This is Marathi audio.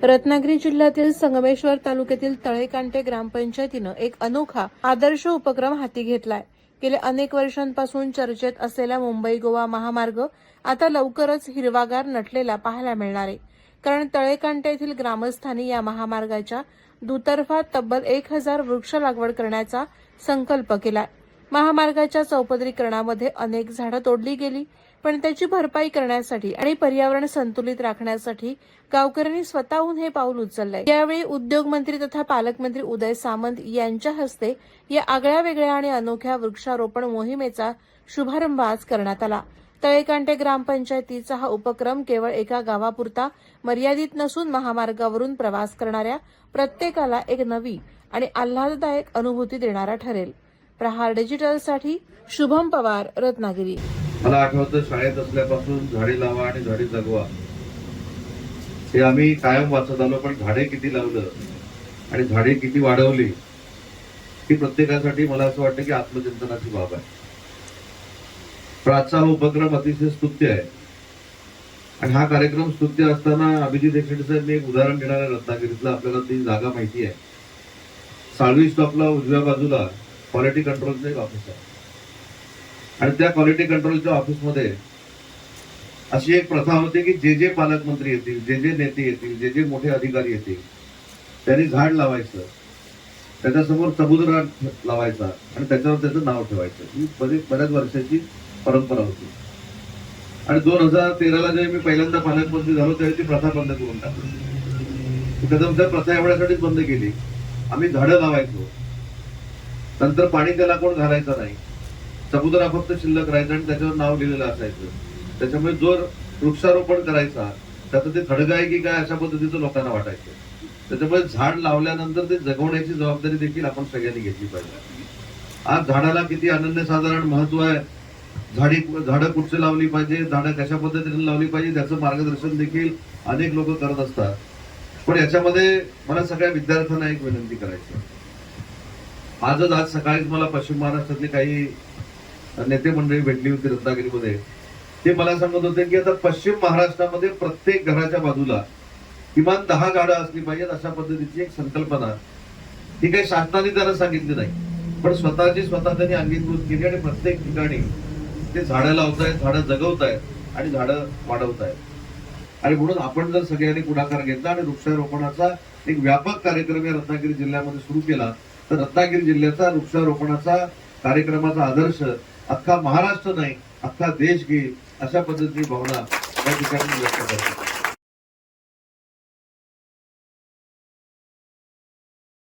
रत्नागिरी जिल्ह्यातील संगमेश्वर तालुक्यातील तळेकांटे ग्रामपंचायतीनं एक अनोखा आदर्श उपक्रम हाती घेतलाय। गेल्या अनेक वर्षांपासून चर्चेत असलेला मुंबई गोवा महामार्ग आता लवकरच हिरवागार नटलेला पाहायला मिळणार आहे। कारण तळेकांटे येथील ग्रामस्थांनी या महामार्गाच्या दुतर्फा तब्बल 1000 वृक्ष लागवड करण्याचा संकल्प केलाय। महामार्गाच्या चौपदरीकरणामध्ये अनेक झाडं तोडली गेली, पण त्याची भरपाई करण्यासाठी आणि पर्यावरण संतुलित राखण्यासाठी गावकऱ्यांनी स्वतःहून हे पाऊल उचललंय। यावेळी उद्योग मंत्री तथा पालकमंत्री उदय सामंत यांच्या हस्ते या आगळ्या वेगळ्या आणि अनोख्या वृक्षारोपण मोहिमेचा शुभारंभ आज करण्यात आला। तळेकांटे ग्रामपंचायतीचा हा उपक्रम केवळ एका गावापुरता मर्यादित नसून महामार्गावरून प्रवास करणाऱ्या प्रत्येकाला एक नवी आणि आल्हाददायक अनुभूती देणारा ठरेल। प्रहार डिजिटलसाठी शुभम पवार, रत्नागिरी। मला आठवतं शाळेत असल्यापासून झाडे लावा आणि झाडे जगवा हे आम्ही कायम वाचत आलो, पण झाडे किती लावलं आणि झाडे किती वाढवली ही प्रत्येकासाठी मला असं वाटतं की आत्मचिंतनाची बाब आहे। पण आजचा हा उपक्रम अतिशय स्तुत्य आहे आणि हा कार्यक्रम स्तुत्य असताना अभिजित एक्सटे साहेब मी एक उदाहरण देणार आहे। रत्नागिरीतला आपल्याला ती जागा माहिती आहे, साळवी स्टॉपला उजव्या बाजूला क्वालिटी कंट्रोलचं एक ऑफिस आहे आणि त्या क्वालिटी कंट्रोलच्या ऑफिसमध्ये अशी एक प्रथा होती की जे पालकमंत्री येतील, जे नेते येतील, जे मोठे अधिकारी येतील त्यांनी झाड लावायचं, त्याच्यासमोर सबुदरा लावायचा आणि त्याच्यावर त्याचं नाव ठेवायचं। ही बऱ्याच वर्षाची परंपरा होती आणि 2013ला जेव्हा मी पहिल्यांदा पालकमंत्री झालो त्यावेळी ती प्रथा बंद करून टाकली। कदम साहेब प्रथा एवढ्यासाठीच बंद केली, आम्ही झाडं लावायचो, नंतर पाणी त्याला कोण घालायचं नाही, सबुदरा फक्त शिल्लक राहायचं आणि त्याच्यावर नाव लिहिलेलं असायचं। त्याच्यामुळे जो वृक्षारोपण करायचा त्याचं ते खडगा आहे की काय अशा पद्धतीचं लोकांना वाटायचं। त्याच्यामुळे झाड लावल्यानंतर ते जगवण्याची जबाबदारी देखील आपण सगळ्यांनी घेतली पाहिजे। आज झाडाला किती अनन्यसाधारण महत्व आहे, झाडं कुठची लावली पाहिजे, झाडं कशा पद्धतीने लावली पाहिजे त्याचं मार्गदर्शन देखील अनेक लोक करत असतात। पण याच्यामध्ये मला सगळ्या विद्यार्थ्यांना एक विनंती करायची, आज सकाळीच मला पश्चिम महाराष्ट्रातली काही नेते मंडळी भेटली होती रत्नागिरीमध्ये। ते मला सांगत होते की आता पश्चिम महाराष्ट्रामध्ये प्रत्येक घराच्या बाजूला किमान 10 झाडं असली पाहिजेत अशा पद्धतीची एक संकल्पना ही काही शासनाने त्यांना सांगितली नाही, पण स्वतः त्यांनी अंगीकृत केली आणि प्रत्येक ठिकाणी ते झाडं लावतायत, झाडं जगवतायत आणि झाडं वाढवतायत। आणि म्हणून आपण जर सगळ्यांनी पुढाकार घेतला आणि वृक्षारोपणाचा एक व्यापक कार्यक्रम या रत्नागिरी जिल्ह्यामध्ये सुरू केला तर रत्नागिरी जिल्ह्याचा वृक्षारोपणाचा कार्यक्रमाचा आदर्श अख्खा महाराष्ट्र नाही अख्खा देश घेईल अशा पद्धतीची भावना या ठिकाणी व्यक्त करतो।